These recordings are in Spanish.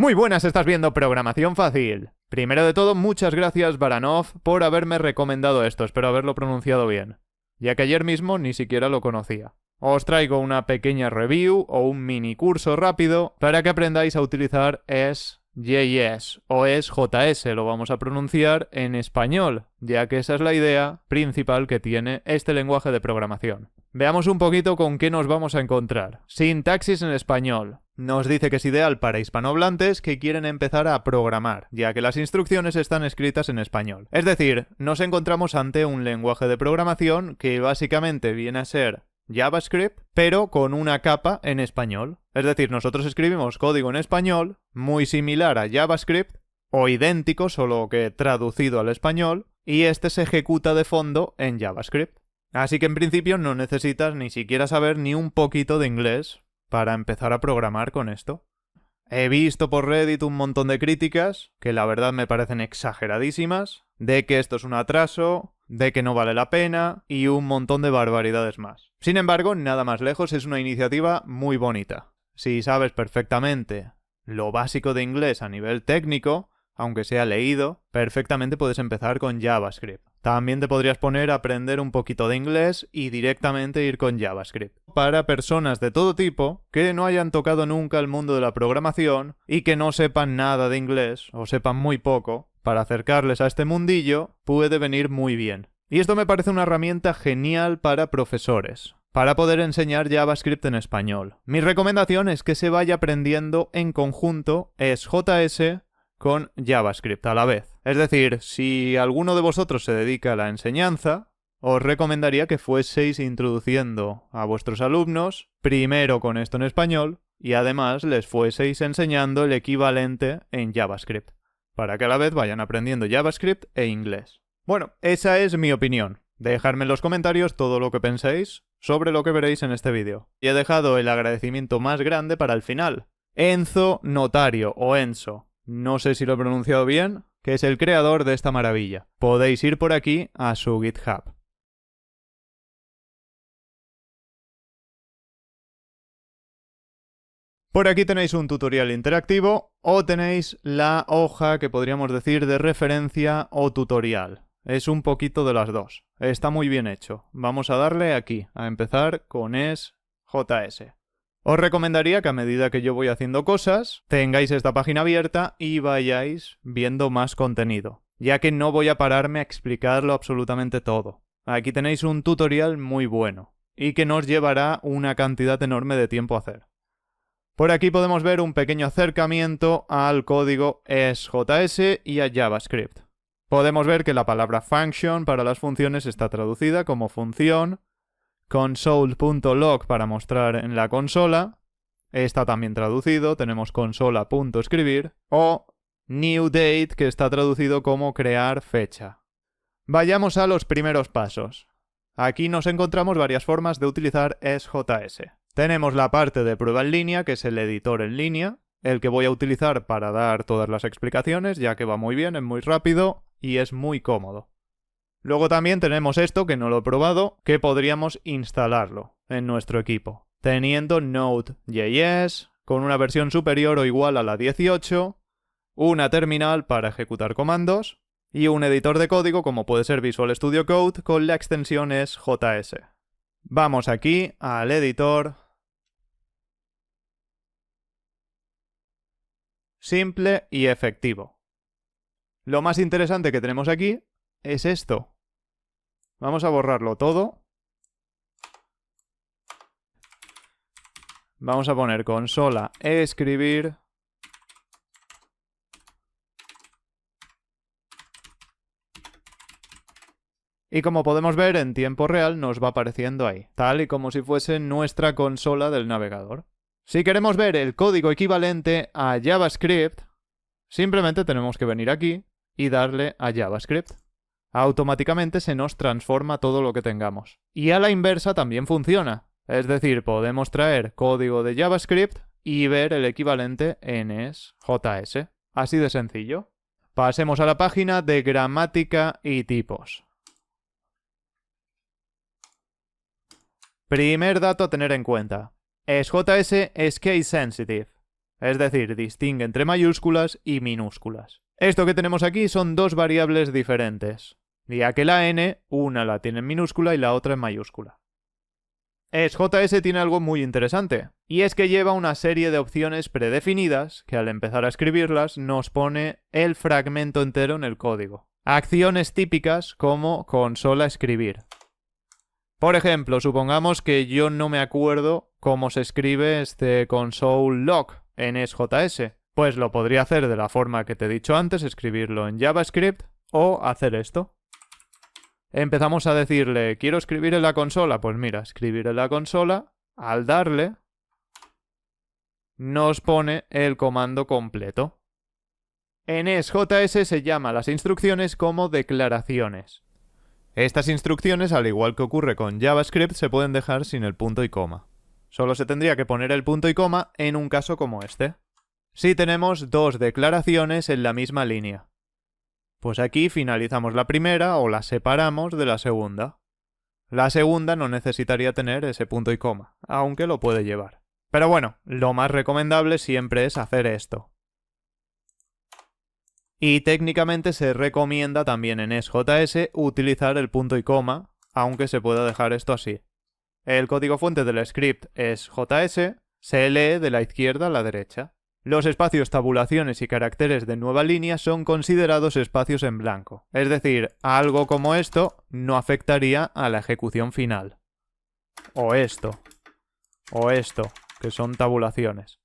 Muy buenas, estás viendo Programación Fácil. Primero de todo, muchas gracias Baranov por haberme recomendado esto, espero haberlo pronunciado bien, ya que ayer mismo ni siquiera lo conocía. Os traigo una pequeña review o un mini curso rápido para que aprendáis a utilizar JS o JS, lo vamos a pronunciar en español, ya que esa es la idea principal que tiene este lenguaje de programación. Veamos un poquito con qué nos vamos a encontrar. Sintaxis en español. Nos dice que es ideal para hispanohablantes que quieren empezar a programar, ya que las instrucciones están escritas en español. Es decir, nos encontramos ante un lenguaje de programación que básicamente viene a ser JavaScript, pero con una capa en español. Es decir, nosotros escribimos código en español, muy similar a JavaScript, o idéntico, solo que traducido al español, y este se ejecuta de fondo en JavaScript. Así que en principio no necesitas ni siquiera saber ni un poquito de inglés para empezar a programar con esto. He visto por Reddit un montón de críticas, que la verdad me parecen exageradísimas, de que esto es un atraso, de que no vale la pena, y un montón de barbaridades más. Sin embargo, nada más lejos, es una iniciativa muy bonita. Si sabes perfectamente lo básico de inglés a nivel técnico, aunque sea leído, perfectamente puedes empezar con JavaScript. También te podrías poner a aprender un poquito de inglés y directamente ir con JavaScript. Para personas de todo tipo que no hayan tocado nunca el mundo de la programación y que no sepan nada de inglés o sepan muy poco, para acercarles a este mundillo puede venir muy bien. Y esto me parece una herramienta genial para profesores, para poder enseñar JavaScript en español. Mi recomendación es que se vaya aprendiendo en conjunto JS con JavaScript a la vez. Es decir, si alguno de vosotros se dedica a la enseñanza, os recomendaría que fueseis introduciendo a vuestros alumnos primero con esto en español y además les fueseis enseñando el equivalente en JavaScript, para que a la vez vayan aprendiendo JavaScript e inglés. Bueno, esa es mi opinión. Dejadme en los comentarios todo lo que penséis sobre lo que veréis en este vídeo. Y he dejado el agradecimiento más grande para el final. Enzo Notario, o Enzo, no sé si lo he pronunciado bien, que es el creador de esta maravilla. Podéis ir por aquí a su GitHub. Por aquí tenéis un tutorial interactivo o tenéis la hoja que podríamos decir de referencia o tutorial. Es un poquito de las dos. Está muy bien hecho. Vamos a darle aquí, a empezar con JS. Os recomendaría que a medida que yo voy haciendo cosas, tengáis esta página abierta y vayáis viendo más contenido, ya que no voy a pararme a explicarlo absolutamente todo. Aquí tenéis un tutorial muy bueno, y que nos llevará una cantidad enorme de tiempo a hacer. Por aquí podemos ver un pequeño acercamiento al código JS y a JavaScript. Podemos ver que la palabra function para las funciones está traducida como función, console.log para mostrar en la consola, está también traducido, tenemos consola.escribir, o new date que está traducido como crear fecha. Vayamos a los primeros pasos. Aquí nos encontramos varias formas de utilizar JS. Tenemos la parte de prueba en línea, que es el editor en línea, el que voy a utilizar para dar todas las explicaciones, ya que va muy bien, es muy rápido y es muy cómodo. Luego también tenemos esto, que no lo he probado, que podríamos instalarlo en nuestro equipo, teniendo Node.js, con una versión superior o igual a la 18, una terminal para ejecutar comandos, y un editor de código como puede ser Visual Studio Code con la extensión JS. Vamos aquí al editor. Simple y efectivo. Lo más interesante que tenemos aquí es esto. Vamos a borrarlo todo. Vamos a poner consola escribir. Y como podemos ver, en tiempo real nos va apareciendo ahí, tal y como si fuese nuestra consola del navegador. Si queremos ver el código equivalente a JavaScript, simplemente tenemos que venir aquí y darle a JavaScript. Automáticamente se nos transforma todo lo que tengamos. Y a la inversa también funciona. Es decir, podemos traer código de JavaScript y ver el equivalente en JS. Así de sencillo. Pasemos a la página de gramática y tipos. Primer dato a tener en cuenta. JS es case sensitive. Es decir, distingue entre mayúsculas y minúsculas. Esto que tenemos aquí son dos variables diferentes, ya que la n, una la tiene en minúscula y la otra en mayúscula. EsJS tiene algo muy interesante, y es que lleva una serie de opciones predefinidas que al empezar a escribirlas nos pone el fragmento entero en el código. Acciones típicas como consola escribir. Por ejemplo, supongamos que yo no me acuerdo cómo se escribe este console log en EsJS. Pues lo podría hacer de la forma que te he dicho antes, escribirlo en JavaScript o hacer esto. Empezamos a decirle, quiero escribir en la consola. Pues mira, escribir en la consola, al darle, nos pone el comando completo. En EsJS se llama las instrucciones como declaraciones. Estas instrucciones, al igual que ocurre con JavaScript, se pueden dejar sin el punto y coma. Solo se tendría que poner el punto y coma en un caso como este. Si tenemos dos declaraciones en la misma línea. Pues aquí finalizamos la primera o la separamos de la segunda. La segunda no necesitaría tener ese punto y coma, aunque lo puede llevar. Pero bueno, lo más recomendable siempre es hacer esto. Y técnicamente se recomienda también en EsJS utilizar el punto y coma, aunque se pueda dejar esto así. El código fuente del script EsJS se lee de la izquierda a la derecha. Los espacios tabulaciones y caracteres de nueva línea son considerados espacios en blanco. Es decir, algo como esto no afectaría a la ejecución final. O esto, que son tabulaciones.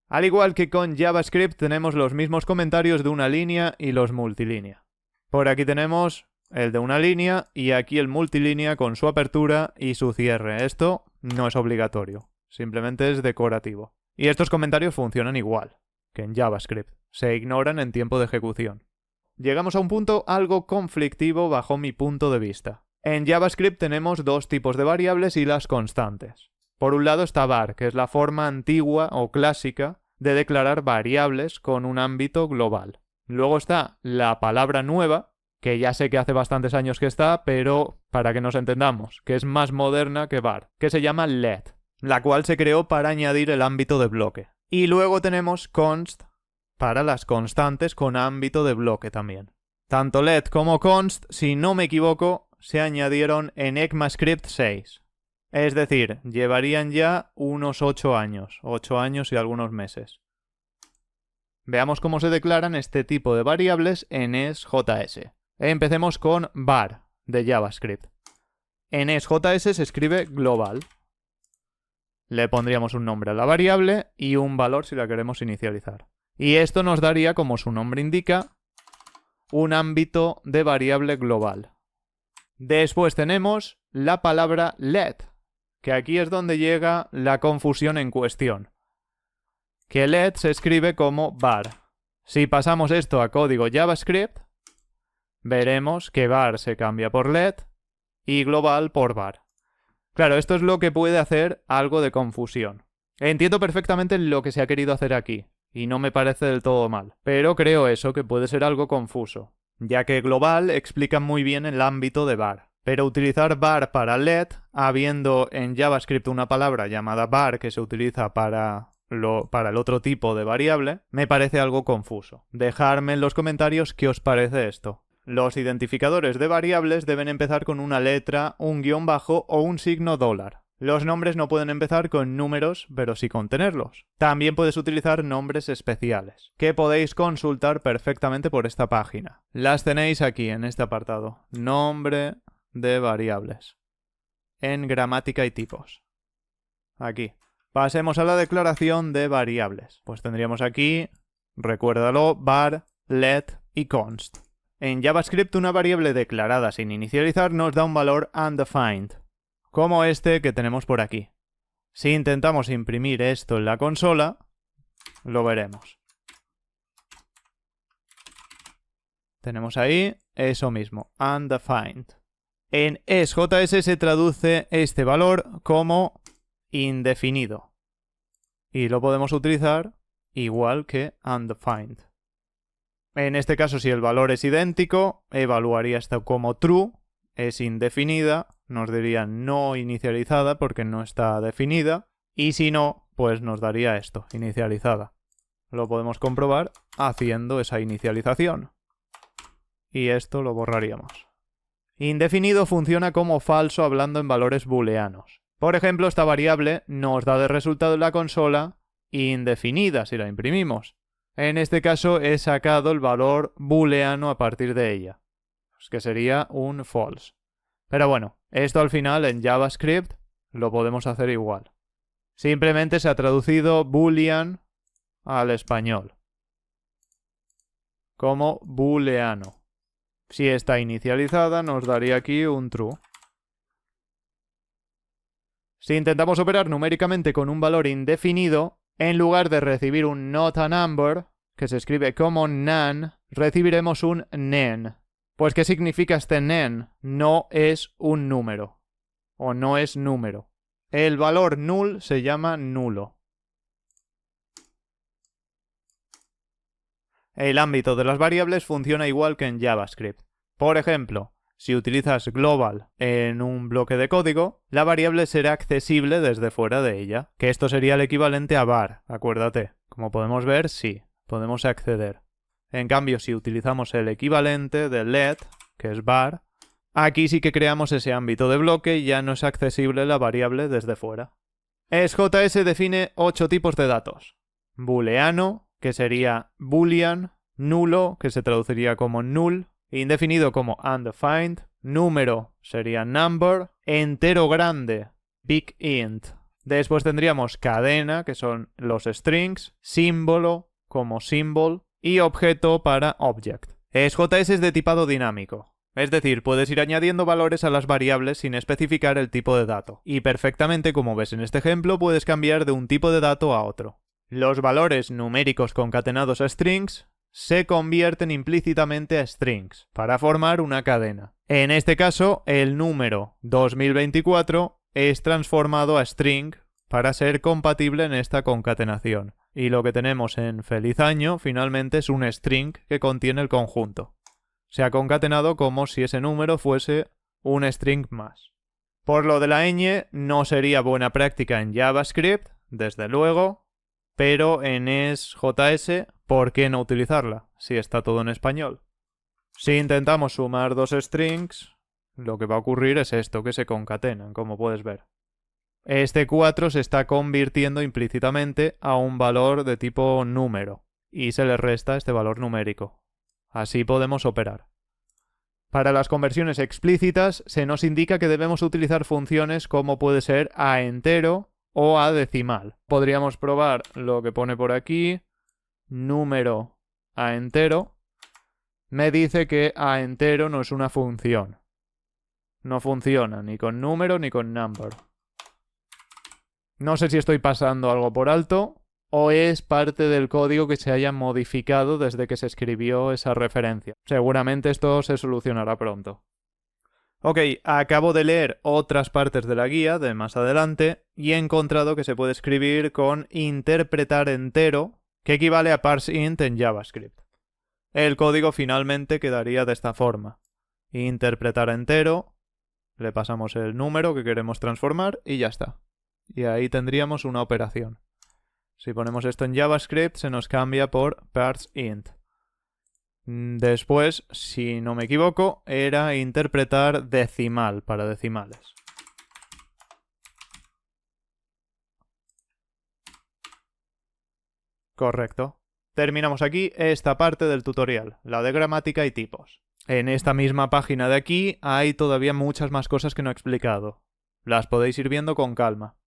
Al igual que con JavaScript tenemos los mismos comentarios de una línea y los multilínea. Por aquí tenemos el de una línea y aquí el multilínea con su apertura y su cierre. Esto no es obligatorio. Simplemente es decorativo. Y estos comentarios funcionan igual que en JavaScript. Se ignoran en tiempo de ejecución. Llegamos a un punto algo conflictivo bajo mi punto de vista. En JavaScript tenemos dos tipos de variables y las constantes. Por un lado está var, que es la forma antigua o clásica de declarar variables con un ámbito global. Luego está la palabra nueva, que ya sé que hace bastantes años que está, pero para que nos entendamos, que es más moderna que var, que se llama let. La cual se creó para añadir el ámbito de bloque. Y luego tenemos const para las constantes con ámbito de bloque también. Tanto let como const, si no me equivoco, se añadieron en ECMAScript 6. Es decir, llevarían ya unos 8 años. 8 años y algunos meses. Veamos cómo se declaran este tipo de variables en EsJS. Empecemos con var de JavaScript. En EsJS se escribe global. Le pondríamos un nombre a la variable y un valor si la queremos inicializar. Y esto nos daría, como su nombre indica, un ámbito de variable global. Después tenemos la palabra let, que aquí es donde llega la confusión en cuestión. Que let se escribe como var. Si pasamos esto a código JavaScript, veremos que var se cambia por let y global por var. Claro, esto es lo que puede hacer algo de confusión. Entiendo perfectamente lo que se ha querido hacer aquí, y no me parece del todo mal, pero creo eso que puede ser algo confuso, ya que global explica muy bien el ámbito de var. Pero utilizar var para let, habiendo en JavaScript una palabra llamada var que se utiliza para el otro tipo de variable, me parece algo confuso. Dejadme en los comentarios qué os parece esto. Los identificadores de variables deben empezar con una letra, un guión bajo o un signo $. Los nombres no pueden empezar con números, pero sí contenerlos. También puedes utilizar nombres especiales, que podéis consultar perfectamente por esta página. Las tenéis aquí en este apartado. Nombre de variables. En gramática y tipos. Aquí. Pasemos a la declaración de variables. Pues tendríamos aquí, recuérdalo, var, let y const. En JavaScript una variable declarada sin inicializar nos da un valor undefined, como este que tenemos por aquí. Si intentamos imprimir esto en la consola, lo veremos. Tenemos ahí eso mismo, undefined. En EsJS se traduce este valor como indefinido. Y lo podemos utilizar igual que undefined. En este caso, si el valor es idéntico, evaluaría esto como true, es indefinida, nos diría no inicializada porque no está definida, Y si no, pues nos daría esto, inicializada. Lo podemos comprobar haciendo esa inicialización. Y esto lo borraríamos. Indefinido funciona como falso hablando en valores booleanos. Por ejemplo, esta variable nos da de resultado en la consola indefinida si la imprimimos. En este caso he sacado el valor booleano a partir de ella, pues que sería un false. Pero bueno, esto al final en JavaScript lo podemos hacer igual. Simplemente se ha traducido boolean al español como booleano. Si está inicializada nos daría aquí un true. Si intentamos operar numéricamente con un valor indefinido, en lugar de recibir un not a number, que se escribe como nan, recibiremos un nen. Pues ¿qué significa este nen? No es un número. O no es número. El valor null se llama nulo. El ámbito de las variables funciona igual que en JavaScript. Por ejemplo, si utilizas global en un bloque de código, la variable será accesible desde fuera de ella, que esto sería el equivalente a var, acuérdate. Como podemos ver, sí, podemos acceder. En cambio, si utilizamos el equivalente de let, que es var, aquí sí que creamos ese ámbito de bloque y ya no es accesible la variable desde fuera. SJS define 8 tipos de datos. Booleano, que sería boolean, nulo, que se traduciría como null, indefinido como undefined, número sería number, entero grande, big int. Después tendríamos cadena, que son los strings, símbolo como symbol y objeto para object. SJS es de tipado dinámico. Es decir, puedes ir añadiendo valores a las variables sin especificar el tipo de dato. Y perfectamente, como ves en este ejemplo, puedes cambiar de un tipo de dato a otro. Los valores numéricos concatenados a strings se convierten implícitamente a strings para formar una cadena. En este caso, el número 2024 es transformado a string para ser compatible en esta concatenación. Y lo que tenemos en feliz año finalmente es un string que contiene el conjunto. Se ha concatenado como si ese número fuese un string más. Por lo de la ñ, no sería buena práctica en JavaScript, desde luego, pero en SJS, ¿por qué no utilizarla si está todo en español? Si intentamos sumar dos strings, lo que va a ocurrir es esto, que se concatenan, como puedes ver. Este 4 se está convirtiendo implícitamente a un valor de tipo número, y se le resta este valor numérico. Así podemos operar. Para las conversiones explícitas se nos indica que debemos utilizar funciones como puede ser a entero o a decimal. Podríamos probar lo que pone por aquí, número a entero. Me dice que a entero no es una función. No funciona ni con número ni con number. No sé si estoy pasando algo por alto o es parte del código que se haya modificado desde que se escribió esa referencia. Seguramente esto se solucionará pronto. Ok, acabo de leer otras partes de la guía de más adelante y he encontrado que se puede escribir con interpretar entero, que equivale a parseInt en JavaScript. El código finalmente quedaría de esta forma. Interpretar entero, le pasamos el número que queremos transformar y ya está. Y ahí tendríamos una operación. Si ponemos esto en JavaScript se nos cambia por parseInt. Después, si no me equivoco, era interpretar decimal para decimales. Correcto. Terminamos aquí esta parte del tutorial, la de gramática y tipos. En esta misma página de aquí hay todavía muchas más cosas que no he explicado. Las podéis ir viendo con calma.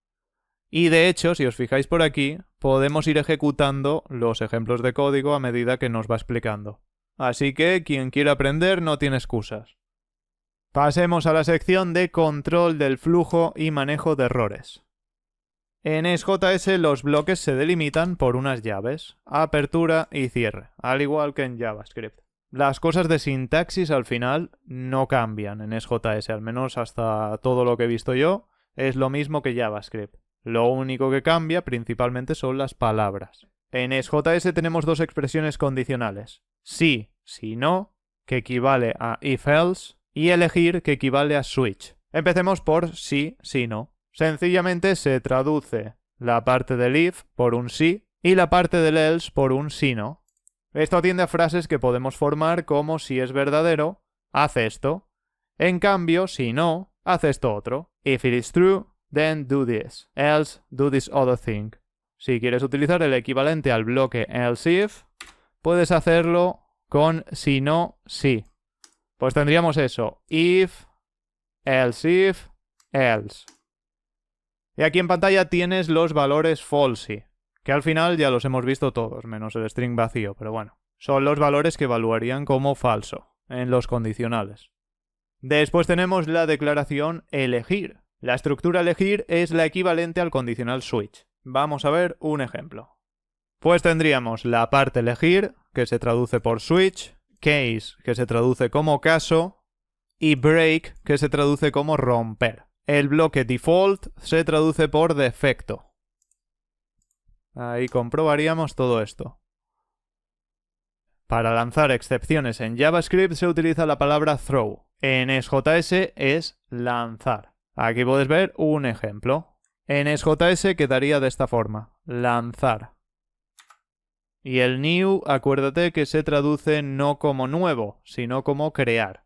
Y de hecho, si os fijáis por aquí, podemos ir ejecutando los ejemplos de código a medida que nos va explicando. Así que quien quiera aprender no tiene excusas. Pasemos a la sección de control del flujo y manejo de errores. En SJS los bloques se delimitan por unas llaves, apertura y cierre, al igual que en JavaScript. Las cosas de sintaxis al final no cambian en SJS, al menos hasta todo lo que he visto yo, es lo mismo que JavaScript. Lo único que cambia principalmente son las palabras. En SJS tenemos dos expresiones condicionales. Sí, si no, que equivale a if-else, y elegir, que equivale a switch. Empecemos por sí, si no. Sencillamente se traduce la parte del if por un sí y la parte del else por un si no. Esto atiende a frases que podemos formar como si es verdadero, haz esto. En cambio, si no, haz esto otro. If it is true, then do this. Else, do this other thing. Si quieres utilizar el equivalente al bloque else if, puedes hacerlo con si no, sí. Pues tendríamos eso. If, else if, else. Y aquí en pantalla tienes los valores falsy, que al final ya los hemos visto todos, menos el string vacío, pero bueno. Son los valores que evaluarían como falso en los condicionales. Después tenemos la declaración elegir. La estructura elegir es la equivalente al condicional switch. Vamos a ver un ejemplo. Pues tendríamos la parte elegir, que se traduce por switch, case, que se traduce como caso, y break, que se traduce como romper. El bloque default se traduce por defecto. Ahí comprobaríamos todo esto. Para lanzar excepciones en JavaScript se utiliza la palabra throw. En SJS es lanzar. Aquí puedes ver un ejemplo. En SJS quedaría de esta forma, lanzar. Y el new, acuérdate que se traduce no como nuevo, sino como crear.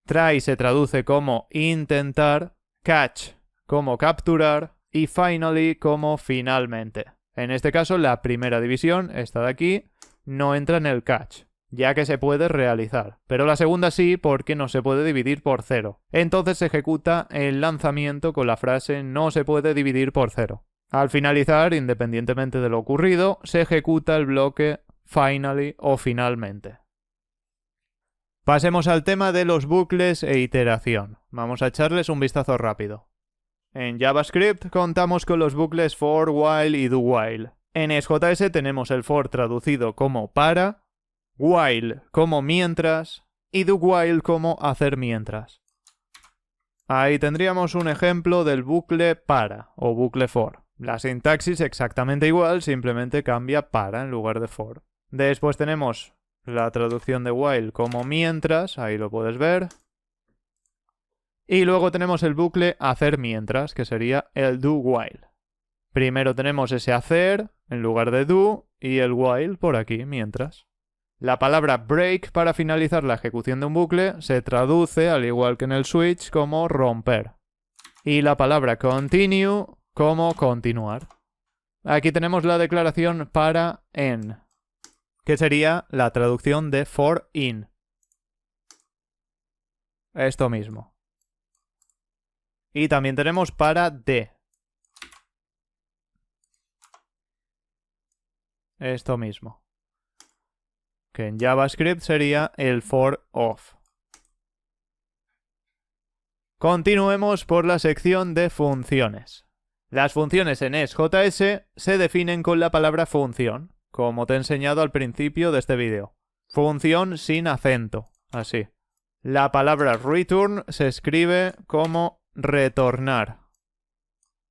Try se traduce como intentar, catch como capturar y finally como finalmente. En este caso la primera división, esta de aquí, no entra en el catch, ya que se puede realizar, pero la segunda sí porque no se puede dividir por 0. Entonces se ejecuta el lanzamiento con la frase no se puede dividir por 0. Al finalizar, independientemente de lo ocurrido, se ejecuta el bloque finally o finalmente. Pasemos al tema de los bucles e iteración. Vamos a echarles un vistazo rápido. En JavaScript contamos con los bucles for, while y do while. En SJS tenemos el for traducido como para, while como mientras y do while como hacer mientras. Ahí tendríamos un ejemplo del bucle para o bucle for. La sintaxis exactamente igual, simplemente cambia para en lugar de for. Después tenemos la traducción de while como mientras, ahí lo puedes ver. Y luego tenemos el bucle hacer mientras, que sería el do while. Primero tenemos ese hacer en lugar de do y el while por aquí, mientras. La palabra break para finalizar la ejecución de un bucle se traduce, al igual que en el switch, como romper. Y la palabra continue como continuar. Aquí tenemos la declaración para en, que sería la traducción de for in. Esto mismo. Y también tenemos para de. Esto mismo. Que en JavaScript sería el for of. Continuemos por la sección de funciones. Las funciones en SJS se definen con la palabra función, como te he enseñado al principio de este vídeo. Función sin acento, así. La palabra return se escribe como retornar.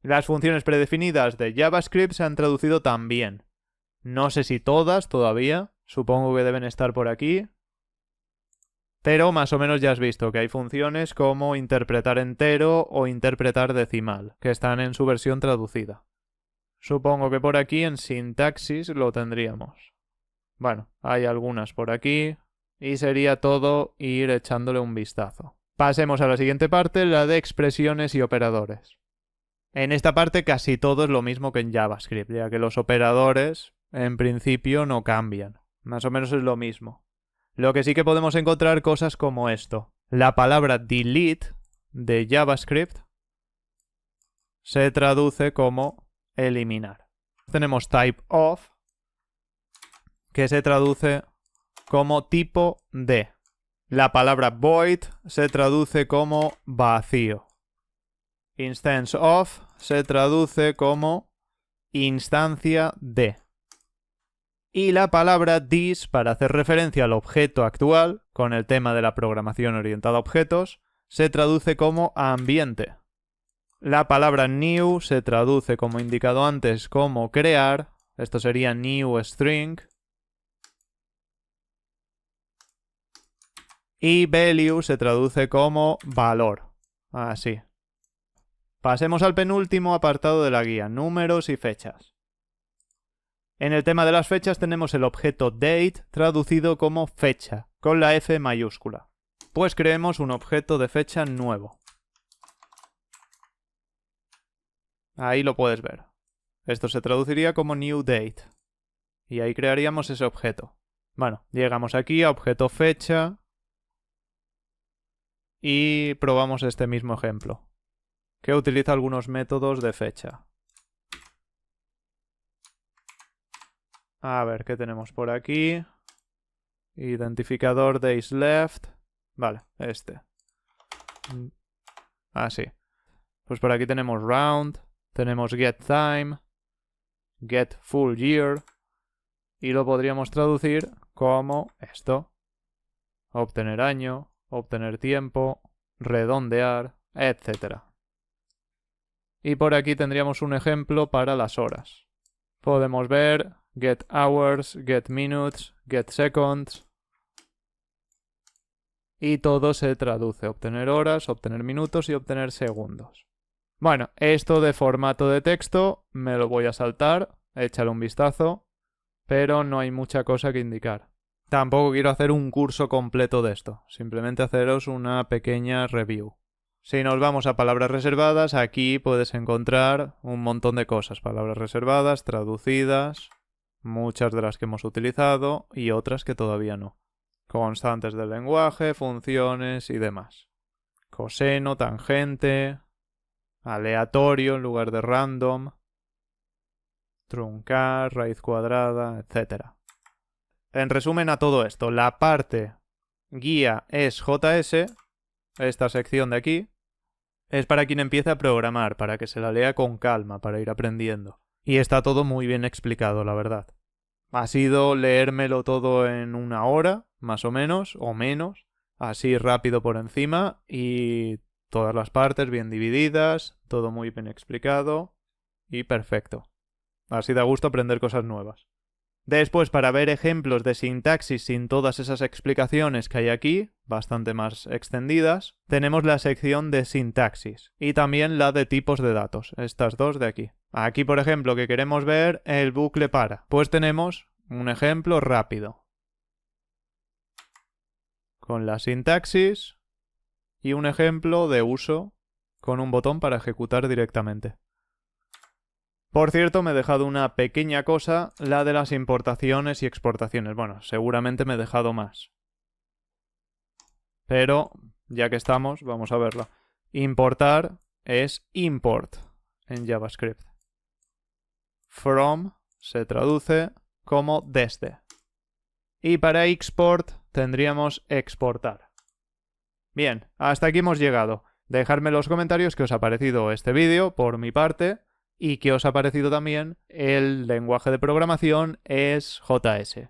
Las funciones predefinidas de JavaScript se han traducido también. No sé si todas todavía, supongo que deben estar por aquí. Pero más o menos ya has visto que hay funciones como interpretar entero o interpretar decimal, que están en su versión traducida. Supongo que por aquí en sintaxis lo tendríamos. Bueno, hay algunas por aquí y sería todo ir echándole un vistazo. Pasemos a la siguiente parte, la de expresiones y operadores. En esta parte casi todo es lo mismo que en JavaScript, ya que los operadores en principio no cambian. Más o menos es lo mismo. Lo que sí que podemos encontrar cosas como esto. La palabra delete de JavaScript se traduce como eliminar. Tenemos type of, que se traduce como tipo de. La palabra void se traduce como vacío. Instance of se traduce como instancia de. Y la palabra this, para hacer referencia al objeto actual, con el tema de la programación orientada a objetos, se traduce como ambiente. La palabra new se traduce, como indicado antes, como crear. Esto sería new string. Y value se traduce como valor. Así. Pasemos al penúltimo apartado de la guía, números y fechas. En el tema de las fechas tenemos el objeto date traducido como fecha, con la F mayúscula. Pues creemos un objeto de fecha nuevo. Ahí lo puedes ver. Esto se traduciría como new date. Y ahí crearíamos ese objeto. Bueno, llegamos aquí a objeto fecha y probamos este mismo ejemplo, que utiliza algunos métodos de fecha. A ver, ¿qué tenemos por aquí? Identificador days left. Vale, este. Así. Pues por aquí tenemos round, tenemos get time, get full year, y lo podríamos traducir como esto. Obtener año, obtener tiempo, redondear, etc. Y por aquí tendríamos un ejemplo para las horas. Podemos ver get hours, get minutes, get seconds. Y todo se traduce, obtener horas, obtener minutos y obtener segundos. Bueno, esto de formato de texto me lo voy a saltar, échale un vistazo, pero no hay mucha cosa que indicar. Tampoco quiero hacer un curso completo de esto, simplemente haceros una pequeña review. Si nos vamos a palabras reservadas, aquí puedes encontrar un montón de cosas. Palabras reservadas, traducidas, muchas de las que hemos utilizado y otras que todavía no. Constantes del lenguaje, funciones y demás. Coseno, tangente, aleatorio en lugar de random, truncar, raíz cuadrada, etc. En resumen a todo esto, la parte guía es JS, esta sección de aquí, es para quien empiece a programar, para que se la lea con calma, para ir aprendiendo. Y está todo muy bien explicado, la verdad. Ha sido leérmelo todo en una hora, más o menos, o menos, así rápido por encima, y todas las partes bien divididas, todo muy bien explicado, y perfecto. Así da gusto aprender cosas nuevas. Después, para ver ejemplos de sintaxis sin todas esas explicaciones que hay aquí, bastante más extendidas, tenemos la sección de sintaxis y también la de tipos de datos, estas dos de aquí. Aquí, por ejemplo, que queremos ver el bucle para, pues tenemos un ejemplo rápido con la sintaxis y un ejemplo de uso con un botón para ejecutar directamente. Por cierto, me he dejado una pequeña cosa, la de las importaciones y exportaciones. Bueno, seguramente me he dejado más. Pero, ya que estamos, vamos a verla. Importar es import en JavaScript. From se traduce como desde. Y para export tendríamos exportar. Bien, hasta aquí hemos llegado. Dejadme en los comentarios qué os ha parecido este vídeo, por mi parte. Y qué os ha parecido también el lenguaje de programación es JS.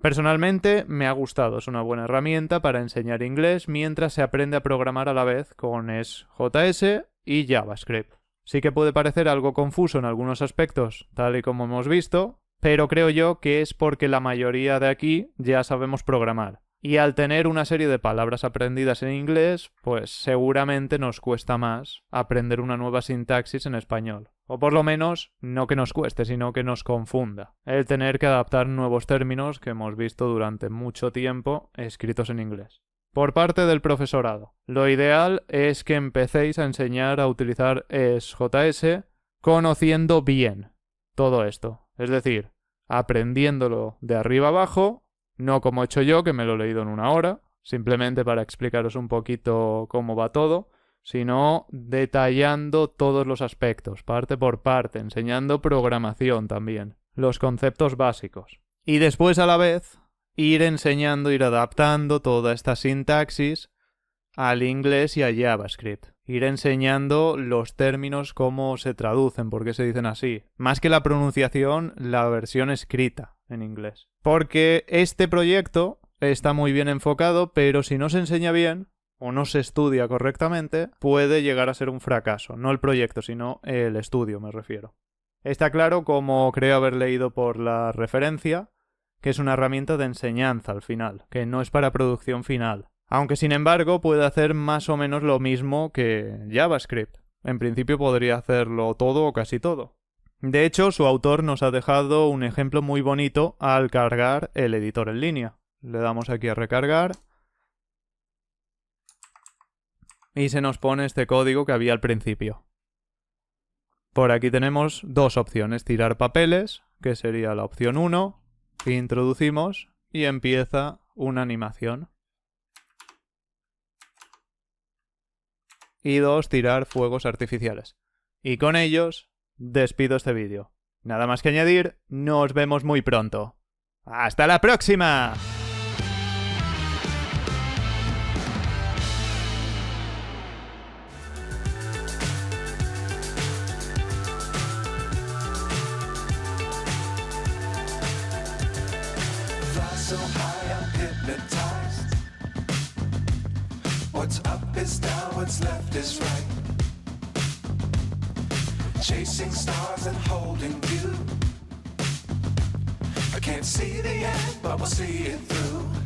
Personalmente me ha gustado, es una buena herramienta para enseñar inglés mientras se aprende a programar a la vez con JS y JavaScript. Sí que puede parecer algo confuso en algunos aspectos, tal y como hemos visto, pero creo yo que es porque la mayoría de aquí ya sabemos programar. Y al tener una serie de palabras aprendidas en inglés, pues seguramente nos cuesta más aprender una nueva sintaxis en español. O por lo menos, no que nos cueste, sino que nos confunda. El tener que adaptar nuevos términos que hemos visto durante mucho tiempo escritos en inglés. Por parte del profesorado, lo ideal es que empecéis a enseñar a utilizar JS conociendo bien todo esto. Es decir, aprendiéndolo de arriba abajo. No como he hecho yo, que me lo he leído en una hora, simplemente para explicaros un poquito cómo va todo, sino detallando todos los aspectos, parte por parte, enseñando programación también, los conceptos básicos. Y después a la vez, ir enseñando, ir adaptando toda esta sintaxis al inglés y a JavaScript. Ir enseñando los términos, cómo se traducen, por qué se dicen así. Más que la pronunciación, la versión escrita en inglés. Porque este proyecto está muy bien enfocado, pero si no se enseña bien o no se estudia correctamente, puede llegar a ser un fracaso. No el proyecto, sino el estudio, me refiero. Está claro, como creo haber leído por la referencia, que es una herramienta de enseñanza al final, que no es para producción final. Aunque sin embargo puede hacer más o menos lo mismo que JavaScript. En principio podría hacerlo todo o casi todo. De hecho, su autor nos ha dejado un ejemplo muy bonito al cargar el editor en línea. Le damos aquí a recargar. Y se nos pone este código que había al principio. Por aquí tenemos dos opciones. Tirar papeles, que sería la opción 1. Introducimos y empieza una animación. Y 2. Tirar fuegos artificiales. Y con ellos despido este vídeo. Nada más que añadir, nos vemos muy pronto. ¡Hasta la próxima! So high I'm hypnotized. What's up is down, what's left is right. Chasing stars and holding you. I can't see the end, but we'll see it through.